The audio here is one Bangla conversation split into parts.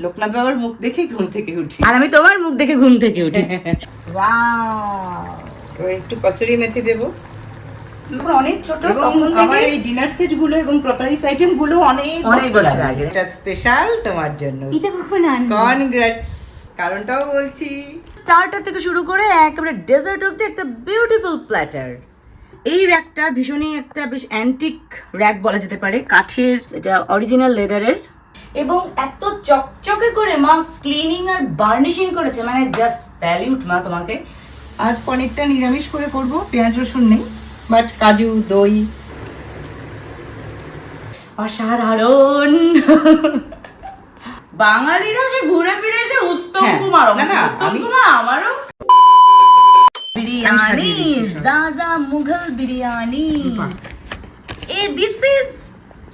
লোকনাথ বাবার মুখ দেখে ঘুম থেকে উঠি। আর আমি তোমার মুখ দেখে ঘুম থেকে উঠি। এবার একটু কসুরি মেথি দেবো। অনেক ছোট, এবং আমার এই ডিনার সেট গুলো এবং প্রপারিস আইটেম গুলো অনেক বছর আগে। এটা স্পেশাল তোমার জন্য। এটা কখন আনলি? কনগ্রাটস। কারণটাও বলছি। স্টার্টার থেকে শুরু করে একেবারে ডেজার্ট অবধি একটা বিউটিফুল প্ল্যাটার। এই র্যাকটা ভীষণই একটা বেশ অ্যান্টিক র্যাক বলা যেতে পারে, কাঠের, এটা অরিজিনাল লেদারের, এবং এত চকচকে করে মা ক্লিনিং আর বার্নিশিং করেছে, মানে জাস্ট স্যালিউট মা তোমাকে। আজ পনিরটা নিরামিষ করে করব, পেঁয়াজ রসুন নেই, বাট কাজু দই অসাধারণ। বাঙালিরা যে ঘুরে ফিরে এসে উত্তম কুমার, উত্তম কুমার আমারও বিরিয়ানি, জাজা Mughal biryani. This is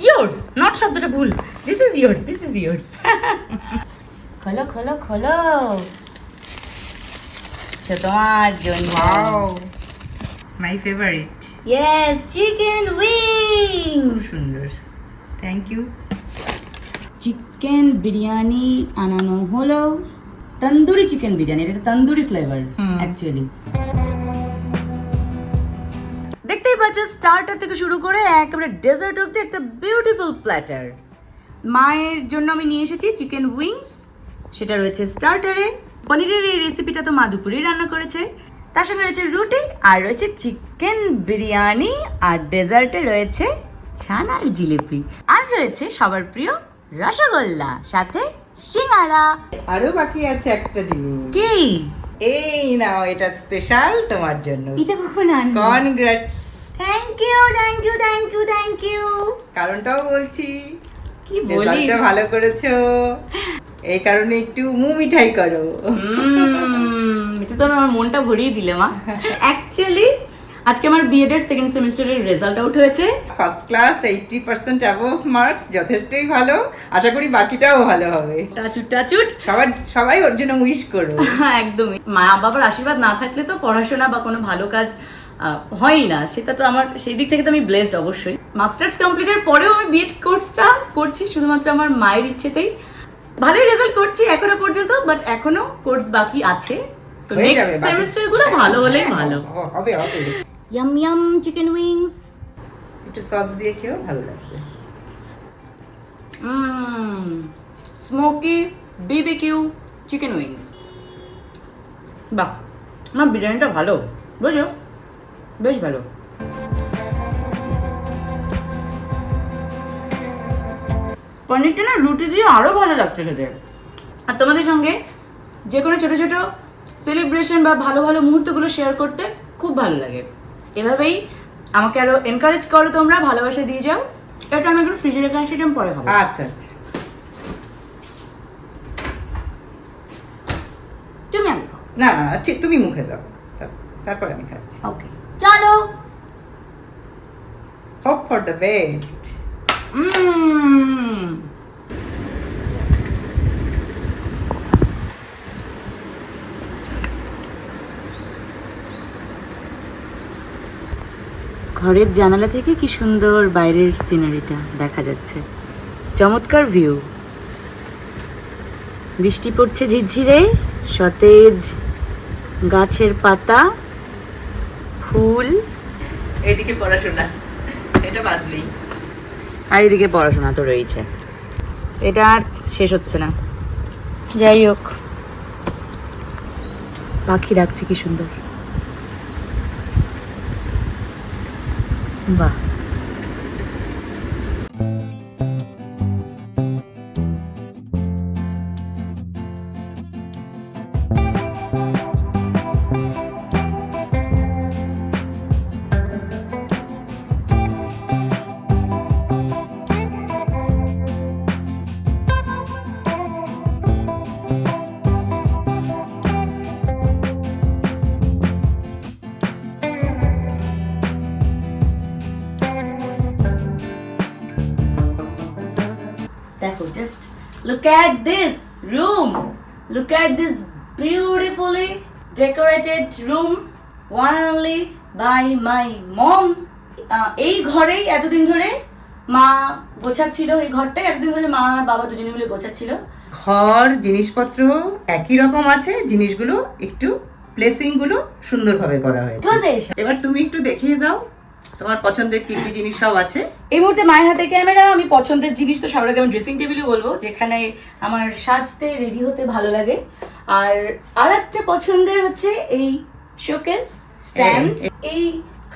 yours, not শব্দটা ভুল, this is yours. খোলো খোলো খোলো, তোমার জন্য। Wow, my favourite. Yes, chicken wings. সুন্দর, থ্যাংক ইউ। চিকেন বিরিয়ানি আনানো হলো, তন্দুরি চিকেন বিরিয়ানি, এটা তন্দুরি ফ্লেভার অ্যাকচুয়ালি। দেখতেই পাচ্ছ স্টার্টার থেকে শুরু করে একেবারে ডেজার্ট অবধি একটা বিউটিফুল প্ল্যাটার। মায়ের জন্য আমি নিয়ে এসেছি চিকেন উইংস, সেটা রয়েছে স্টার্টারে। পনিরের এই রেসিপিটা তো মা দুপুরেই রান্না করেছে। তার সঙ্গে রয়েছে রুটি, আর রয়েছে চিকেন বিরিয়ানি, আর ডেজার্টে রয়েছে ছানার জিলিপি, আর রয়েছে সবার প্রিয় রসগোল্লা, সাথে সিঙ্গারা। আরো বাকি আছে একটা জিনিস। কি? এই নাও, এটা স্পেশাল তোমার জন্য। এটা কখন আনলি? Congrats. Thank you thank you thank you thank you. কারণটাও বলছি। কি বলি? রেজাল্টটা ভালো করেছো, এই কারণে একটু মুখ মিঠাই করো। এটা তো আমার মনটা ভরিয়ে দিলে মা। অ্যাকচুয়ালি আজকে আমার বিএড সেকেন্ড সেমিস্টারের রেজাল্ট আউট হয়েছে। ফার্স্ট ক্লাস, 80% অ্যাবভ মার্কস, যথেষ্টই ভালো। আশা করি বাকিটাও ভালো হবে। টাচুট টাচুট। সবাই ওর জন্য উইশ করো। একদমই, মা বাবার আশীর্বাদ না থাকলে তো পড়াশোনা বা কোনো ভালো কাজ হয়ই না। সেটা তো আমার, সেই দিক থেকে তো আমি ব্লেসড অবশ্যই। মাস্টার্স কমপ্লিটের পরেও আমি বিএড কোর্সটা করছি শুধুমাত্র আমার মায়ের ইচ্ছেতেই। ভালোই রেজাল্ট করছি এখনো পর্যন্ত, বাট এখনো কোর্স বাকি আছে। তো নেক্সট সেমিস্টার গুলো ভালো হলেই ভালো হবে। Yam yam chicken wings. একটু সস দিয়ে খেও, ভালো লাগবে। Smoky BBQ chicken wings. বাহ, আমার বিরিয়ানিটা ভালো, বুঝো, বেশ ভালো। পনিরটা না রুটি দিয়ে আরো ভালো লাগছে খেতে। আর তোমাদের সঙ্গে যে কোনো ছোট ছোট সেলিব্রেশন বা ভালো ভালো মুহূর্তগুলো শেয়ার করতে খুব ভালো লাগে। এভাবেই আমাকে আরো এনকারেজ করো, তোমরা ভালোবাসা দিয়ে যাও। এটা আমি একটু ফ্রিজে রেখে আসি, আমি পরে খাবো। আচ্ছা। তুমি আগে খাও। না, ঠিক, তুমি মুখে দাও, তারপর আমি খাচ্ছি। ওকে, চলো। Hope for the best. ঘরের জানালা থেকে কি সুন্দর বাইরের সিনারিটা দেখা যাচ্ছে, চমৎকার ভিউ। বৃষ্টি পড়ছে ঝিরঝিরে, সতেজ গাছের পাতা, ফুল, এদিকে পড়াশোনা, এটা বাদ নেই। আর এদিকে পড়াশোনা তো রয়েছে। এটা আর শেষ হচ্ছে না। যাই হোক, পাখি ডাকছে কি সুন্দর, বাহ। দেখো, just look at this room, look at this beautifully decorated room, one and only by my mom. এই ঘরেই এতদিন ধরে মা গোছাচ্ছিল, এই ঘরটাই এতদিন ধরে মা আর বাবা দুজনে মিলে গোছাচ্ছিল। ঘর জিনিসপত্র একই রকম আছে, জিনিসগুলো একটু প্লেসিং গুলো সুন্দরভাবে করা হয়েছে। এবার তুমি একটু দেখিয়ে দাও তোমার পছন্দের কি কি জিনিস সব আছে। এই মুহূর্তে মায়ের হাতে ক্যামেরা। আমি পছন্দের জিনিস তো সবার আগে আমি ড্রেসিং টেবিলও বলবো, যেখানে আমার সাজতে রেডি হতে ভালো লাগে। আর একটা পছন্দের হচ্ছে এই শোকেস স্ট্যান্ড। এই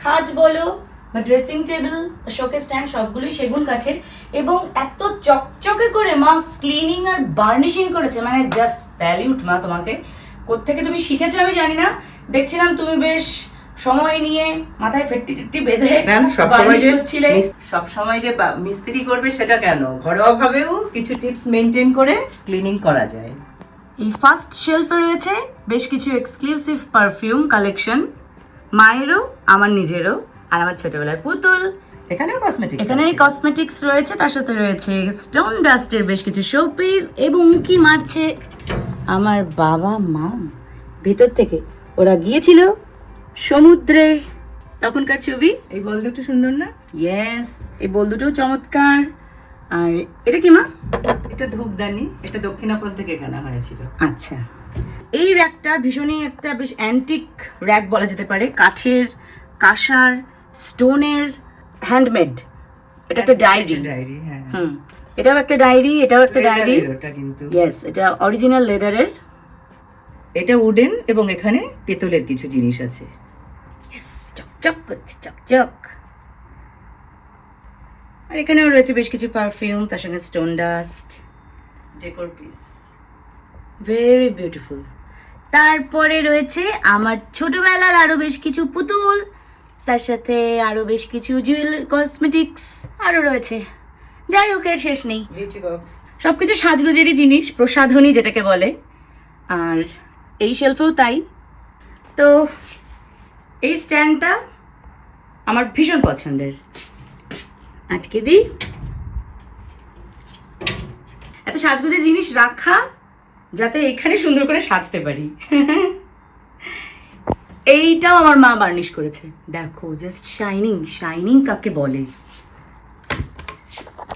খাট বলো বা ড্রেসিং টেবিল, শোকেস স্ট্যান্ড সবগুলোই সেগুন কাঠের, এবং এত চকচকে করে মা ক্লিনিং আর বার্নিশিং করেছে, মানে জাস্ট স্যালিউট মা তোমাকে। কোত্থেকে তুমি শিখেছো আমি জানি না, দেখছিলাম তুমি বেশ সময় নিয়ে মাথায় ফেট্টি টেট্টি বেঁধে সব সময় যে মিস্ত্রি করবে সেটা কেন, ঘরোয়া ভাবেও কিছু টিপস মেনটেন করে ক্লিনিং করা যায়। এই ফার্স্ট শেলফে রয়েছে বেশ কিছু এক্সক্লুসিভ পারফিউম কালেকশন, মায়েরও আমার নিজেরও আর আমার ছোটবেলার পুতুল। এখানেও কসমেটিক্স, এখানে কসমেটিক্স রয়েছে, তার সাথে রয়েছে স্টোন ডাস্টের বেশ কিছু শোপিস, এবং উঁকি মারছে আমার বাবা মা ভেতর থেকে। ওরা গিয়েছিল সমুদ্রে, তখনকার ছবি। এই বল দুটো সুন্দর না? ইয়েস, এই বল দুটো চমৎকার। আর এটা কি মা? এটা ধূপদানি, এটা দক্ষিণাপন থেকে কেনা হয়েছিল। আচ্ছা, এই র্যাকটা ভীষণই একটা বেশ অ্যান্টিক র্যাক বলা যেতে পারে, কাঠের, কাঁসার, স্টোনের, হ্যান্ডমেড। এটা একটা ডায়েরি। ডায়েরি, হ্যাঁ। এটাও একটা ডায়েরি, এটাও একটা ডায়েরি। এটা কিন্তু ইয়েস, এটা অরিজিনাল লেদারের। এটা উডেন এবং এখানে পেতলের কিছু জিনিস আছে। ইয়েস, চকচক করছে, চকচক। আর এখানেও রয়েছে বেশ কিছু পারফিউম, তার সঙ্গে stone dust, decor piece, very beautiful. তারপরে রয়েছে আমার ছোটবেলার আরো বেশ কিছু পুতুল, তার সাথে আরো বেশ কিছু জুয়েলারি, কসমেটিক্স আরো রয়েছে। যাই হোক, এর শেষ নেই। বিউটি বক্স, সবকিছু সাজগোজেরই জিনিস, প্রসাধনী যেটাকে বলে। আর এই শেলফেও তাই। তো এই স্ট্যান্ডটা আমার ভীষণ পছন্দের। আটকে দিই। এত সাজগোজের জিনিস রাখা যাতে এখানে সুন্দর করে সাজতে পারি। এইটাও আমার মা বার্নিশ করেছে, দেখো জাস্ট শাইনিং। শাইনিং কাকে বলে।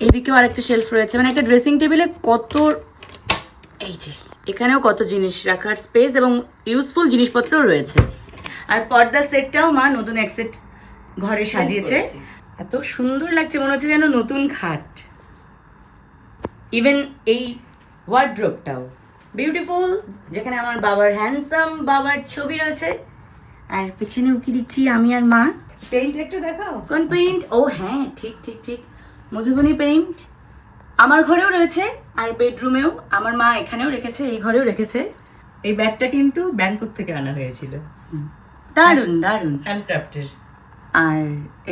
এইদিকেও আরেকটা শেলফ রয়েছে, মানে একটা ড্রেসিং টেবিলে কত, এই যে এখানেও কত জিনিস রাখার স্পেস এবং ইউজফুল জিনিসপত্র রয়েছে। আর পর্দা সেটটাও মা নতুন এক সেট ঘরে সাজিয়েছে, এত সুন্দর লাগছে, মনে হচ্ছে যেন নতুন খাট। ইভেন এই ওয়ার্ড্রোবটাও বিউটিফুল, যেখানে আমার বাবার হ্যান্ডসাম বাবার ছবি রয়েছে। আর পেছনে উকি দিচ্ছি আমি আর মা। পেইন্ট একটু দেখাও। কোন পেইন্ট? ও হ্যাঁ, ঠিক ঠিক ঠিক, মধুবনী পেইন্ট আমার ঘরেও রয়েছে, আর বেডরুমেও। আমার মা এখানেও রেখেছে, এই ঘরেও রেখেছে। এই ব্যাগটা কিন্তু ব্যাংকক থেকে আনা হয়েছিল, দারুণ দারুণ, হ্যান্ডক্রাফটের। আর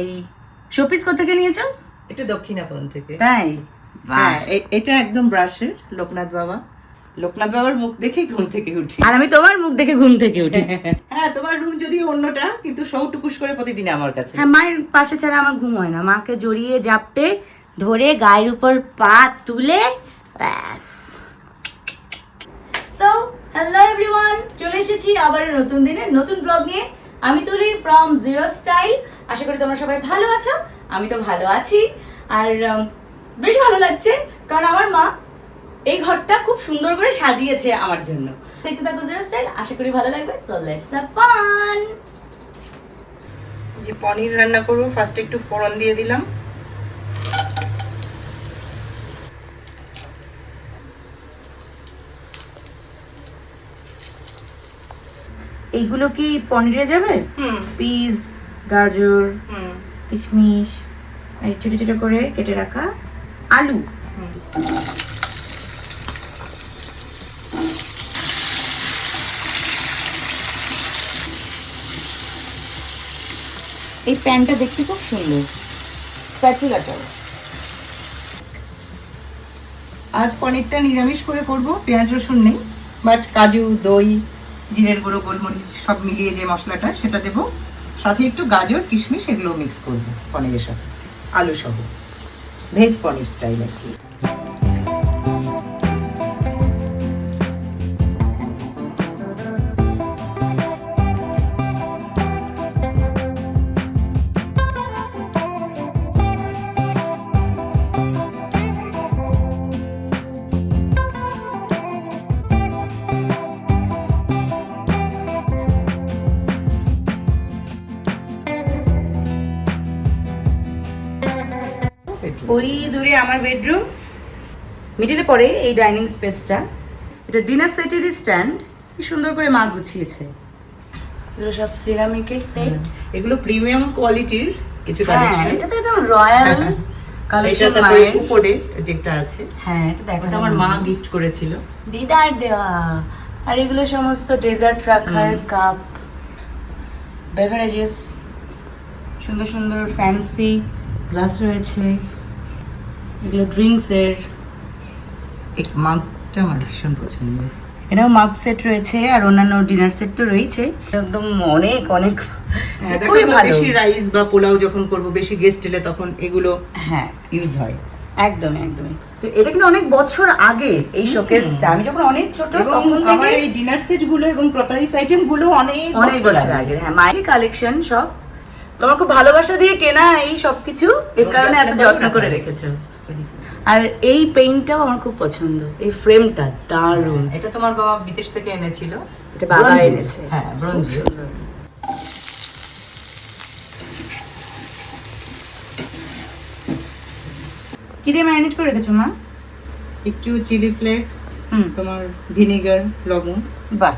এই শোপিস কোথেকে নিয়েছো? এটা দক্ষিণাপন থেকে। তাই? হ্যাঁ, এটা একদম ব্রাশের, লোকনাথ বাবা। লোকনাথ বাবার মুখ দেখেই ঘুম থেকে উঠি। আর আমি তোমার মুখ দেখে ঘুম থেকে উঠি। হ্যাঁ, তোমার রুম যদিও অন্যটা, কিন্তু সৌটুকুস করে প্রতিদিন আমার কাছে। হ্যাঁ, মায়ের পাশে ছাড়া আমার ঘুম হয় না। মাকে জড়িয়ে জাপটে ধরে গায়ের উপর পা তুলে ব্যাস। সো হ্যালো এভরিওয়ান, চলে এসেছি আবার নতুন দিনে নতুন ব্লগ নিয়ে। আমি তুলি ফ্রম জিরো স্টাইল। আশা করি তোমরা সবাই ভালো আছো, আমি তো ভালো আছি। আর বেশ ভালো লাগছে, কারণ আমার মা এই ঘরটা খুব সুন্দর করে সাজিয়েছে আমার জন্য। দেখতে থাকো জিরো স্টাইল, আশা করি ভালো লাগবে। So let's have fun. যে পনির রান্না করবো, ফার্স্টে একটু ফোড়ন দিয়ে দিলাম। এইগুলো কি পনিরে যাবে? পিস, গাজর, কিশমিশ, আর ছোট ছোট করে কেটে রাখা আলু। এই প্যানটা দেখতে খুব সুন্দর, স্প্যাচুলাটাও। আজ পনিরটা নিরামিষ করে করব, পেঁয়াজ রসুন নেই, বাট কাজু, দই, জিরের গুঁড়ো, গোলমরিচ সব মিলিয়ে যে মশলাটা সেটা দেবো। সাথে একটু গাজর, কিশমিশ এগুলো মিক্স করবো পনিরের সাথে, আলু সহ, ভেজ পনির স্টাইল আর কি। ওই দূরে আমার বেডরুম, মিডিলে পড়ে এই ডাইনিং স্পেসটা। এটা ডিনার সেটেরই স্ট্যান্ড, কি সুন্দর করে মা গুছিয়েছে। এগুলো সব সিরামিকের সেট। এগুলো প্রিমিয়াম কোয়ালিটির কিছু হ্যাঁ, কালেকশন। এটা তো একদম রয়্যাল কালেকশন। এটা তারপরে উপরে যেটা আছে, হ্যাঁ, এটা দেখো, ওটা আমার মা গিফট করেছিল। দিদার দেওয়া। আর এগুলো সমস্ত ডেজার্ট রাখার কাপ, বেভারেজেস, সুন্দর সুন্দর ফ্যান্সি গ্লাস রয়েছে। এগুলো ড্রিঙ্কসের। এই মাগটা আমার ভীষণ পছন্দ। এটাও মাগ সেট রয়েছে আর অন্যান্য ডিনার সেট তো রয়েছে। একদম অনেক অনেক খুবই ভালো। বেশি রাইস বা পোলাও যখন করব, বেশি গেস্ট এলে তখন এগুলো হ্যাঁ, ইউজ হয়। একদমই একদমই। তো এটা কিন্তু অনেক বছর আগে এই শোকেসটা, আমি যখন অনেক ছোট তখন আমার থেকে এই ডিনার সেট গুলো এবং প্রপারিস আইটেম গুলো অনেক অনেক বছর আগে। হ্যাঁ, মায়ের কালেকশন সব তোমার খুব ভালোবাসা দিয়ে কেনা এই সব কিছু, এর কারণে এত যত্ন করে রেখেছো। আর এই পেইন্টটাও আমার খুব পছন্দ, এই ফ্রেমটা দারুণ। এটা তোমার বাবা বিদেশ থেকে এনেছিল। এটা বাবা ব্রোঞ্জের। এনেছে। হ্যাঁ, ব্রোঞ্জের। কি দিয়ে ম্যারিনেট করে রেখেছো মা? একটু চিলি ফ্লেক্স, হুম। তোমার ভিনেগার, লবণ, বাহ,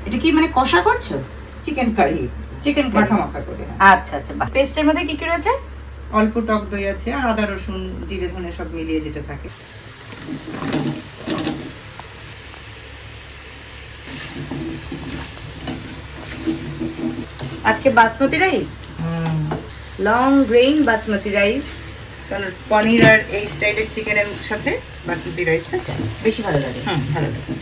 এটা কি মানে কষা করছো? চিকেন কারি, চিকেন মাখা মাখা করে। আচ্ছা আচ্ছা, বাহ। পেস্টের মধ্যে কি কি রয়েছে? অল্প টক দই আছে আর আদা রসুন জিরে ধনে সব মিলিয়ে যেটা থাকে। আজকে basmati rice, long grain basmati rice. কারণ পনির আর এই স্টাইলের চিকেনের সাথে বাসমতি রাইসটা চাই, বেশি ভালো লাগে। ভালো লাগে।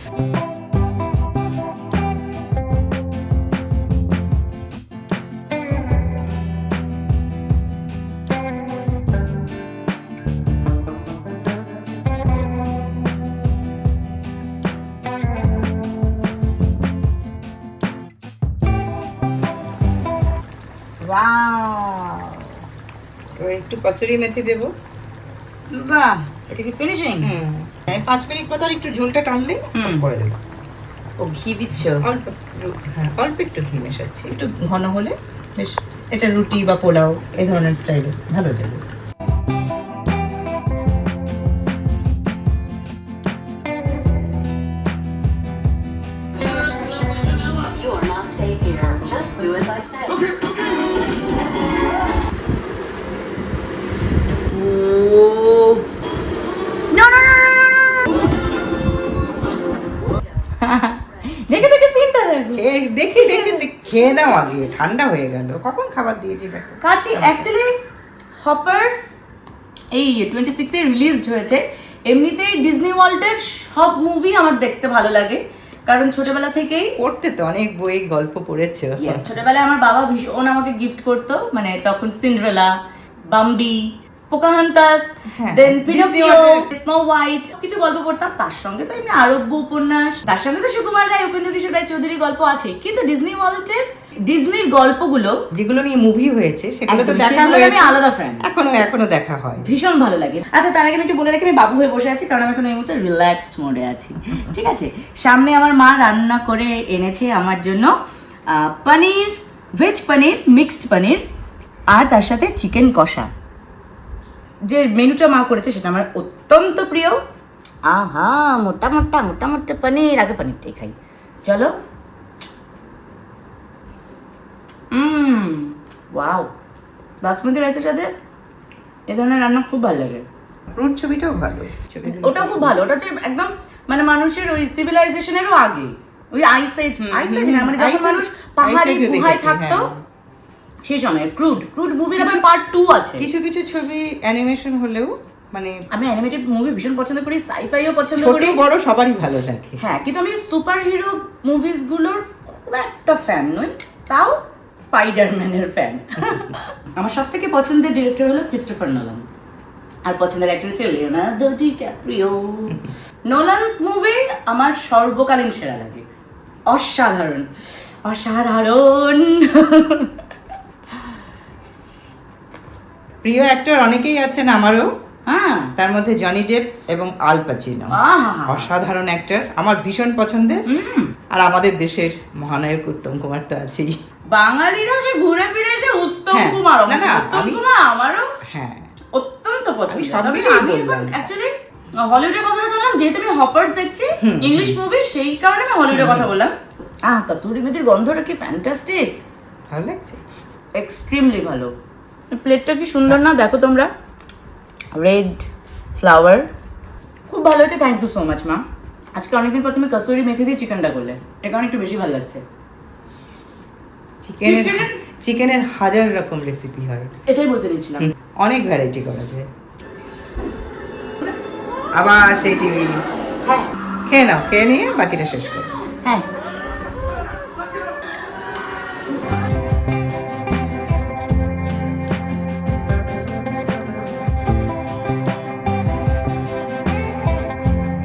ওয়াও, এবার একটু কসুরি মেথি দেবো। বাহ, এটা কি ফিনিশিং? 5 মিনিট মতো আর একটু ঝোলটা টানলে করে দেবো। ও ঘি দিচ্ছ? অল্প, হ্যাঁ অল্প একটু ঘি মেশাচ্ছি, একটু ঘন হলে বেশ এটা রুটি বা পোলাও এই ধরনের স্টাইলে ভালো যাবে। You are not safe here. Just do as I said. ও না না না দেখে দেখে সিনটা দেখো। দেখি খেয়ে নাও আগে, ঠান্ডা হয়ে গেল, কখন খাবার দিয়েছি দেখো। কাচি অ্যাকচুয়ালি হপার্স এই 26 এ রিলিজড হয়েছে। এমনিতেই ডিজনি ওয়ার্ল্ডের সব মুভি আমার দেখতে ভালো লাগে, কারণ ছোটবেলা থেকেই পড়তে তো অনেক বই গল্প পড়েছো। ইয়েস, ছোটবেলায় আমার বাবা ভীষণ আমাকে গিফট করতো, মানে তখন সিন্ড্রেলা, বাম্বি, পোকাহান্তাস, হ্যাঁ, দেন Disney পিনোকিও, World-এর- স্নো হোয়াইট, কিছু গল্প পড়তাম। তার সঙ্গে তো এমনি আরব্য উপন্যাস, তার সঙ্গে তো সুকুমার রায়, উপেন্দ্র কিশোর রায় চৌধুরী গল্প আছে। কিন্তু ডিজনি ওয়ার্ল্ডের ডিজনির গল্পগুলো যেগুলো নিয়ে মুভি হয়েছে সেগুলো তো একদম, দেখা সেগুলোর আমি হয়েছে, আলাদা ফ্যান, এখনো দেখা হয়। ভীষণ ভালো লাগে। আচ্ছা, তার আগে আমি একটু বলে রাখি, আমি বাবু হয়ে বসে আছি কারণ আমি এখন এই মুহূর্তে রিল্যাক্সড মোডে আছি। ঠিক আছে, সামনে আমার মা রান্না করে এনেছে আমার জন্য পনির, ভেজ পনির, মিক্সড পনির, আর তার সাথে চিকেন কষা। যে মেনুটা মা করেছে সেটা আমার অত্যন্ত প্রিয়। আহা, মোটা মোটা মোটা মোটা পনির, আগে পনিরটাই খাই, চলো। ওয়াও, বাসমতি রাইসের সাথে এই ধরনের রান্না খুব ভালো লাগে। রুট ছবিটাও ভালো, ছবিগুলো ওটা খুব ভালো, ওটা হচ্ছে একদম মানে মানুষের ওই সিভিলাইজেশনেরও আগে, ওই আইস এজ না, মানে যখন মানুষ পাহাড়ে গুহায় থাকতো সেই সময়। ক্রুড মুভির আবার পার্ট 2 আছে। কিছু কিছু ছবি অ্যানিমেশন হলেও মানে আমি অ্যানিমেটেড মুভি ভীষণ পছন্দ করি, সাইফাইও পছন্দ ছোট করি। বড় সবারই ভালো লাগে। হ্যাঁ, কিন্তু আমি সুপার হিরো মুভিসগুলোর খুব একটা ফ্যান নই, তাও স্পাইডারম্যানের ফ্যান। আমার সব থেকে পছন্দের ডিরেক্টর হলো ক্রিস্টোফার নোলান, আর পছন্দের অ্যাক্টর হচ্ছে লিওনার্দো ডিক্যাপ্রিও। নোলানস মুভি আমার সর্বকালীন সেরা লাগে, অসাধারণ অসাধারণ। প্রিয় অ্যাক্টর অনেকেই আছেন আমারও, হ্যাঁ, তার মধ্যে জনি ডেপ এবং আল পাচিনো, আহা, অসাধারণ অ্যাক্টর, আমার ভীষণ পছন্দের। আর আমাদের দেশের মহানায়ক উত্তম কুমার তো আছেই। বাঙালিরা যে ঘুরে ফিরে এসে উত্তম হ্যাঁ, কুমার, না, না, উত্তম আমি- কুমার আমারও হ্যাঁ, অত্যন্ত পছন্দ। সব তবে মিলিয়ে আমি বললাম। অ্যাকচুয়ালি হলিউডের কথাটা বললাম, যেহেতু আমি হপার্স দেখছি ইংলিশ মুভি, সেই কারণে আমি হলিউডের কথা বললাম। কসুরি মেথির গন্ধটা কি ফ্যান্টাস্টিক, ভালো লাগছে। এক্সট্রিমলি ভালো। প্লেটটা কি সুন্দর না, দেখো তোমরা, রেড ফ্লাওয়ার, খুব ভালো হয়েছে। থ্যাংক ইউ সো মাচ মা। আজকে অনেকদিন পর তুমি কসুরি মেথি দিয়ে চিকেনটা করলে, এ কারণে একটু বেশি ভালো লাগছে। চিকেনের হাজার রকম রেসিপি হয়, এটাই বলতে দিচ্ছিলাম। অনেক ভ্যারাইটি করা যায়। আবার সেই টিভি হ্যাঁ খেয়ে নাও, খেয়ে নিয়ে বাকিটা শেষ করো। হ্যাঁ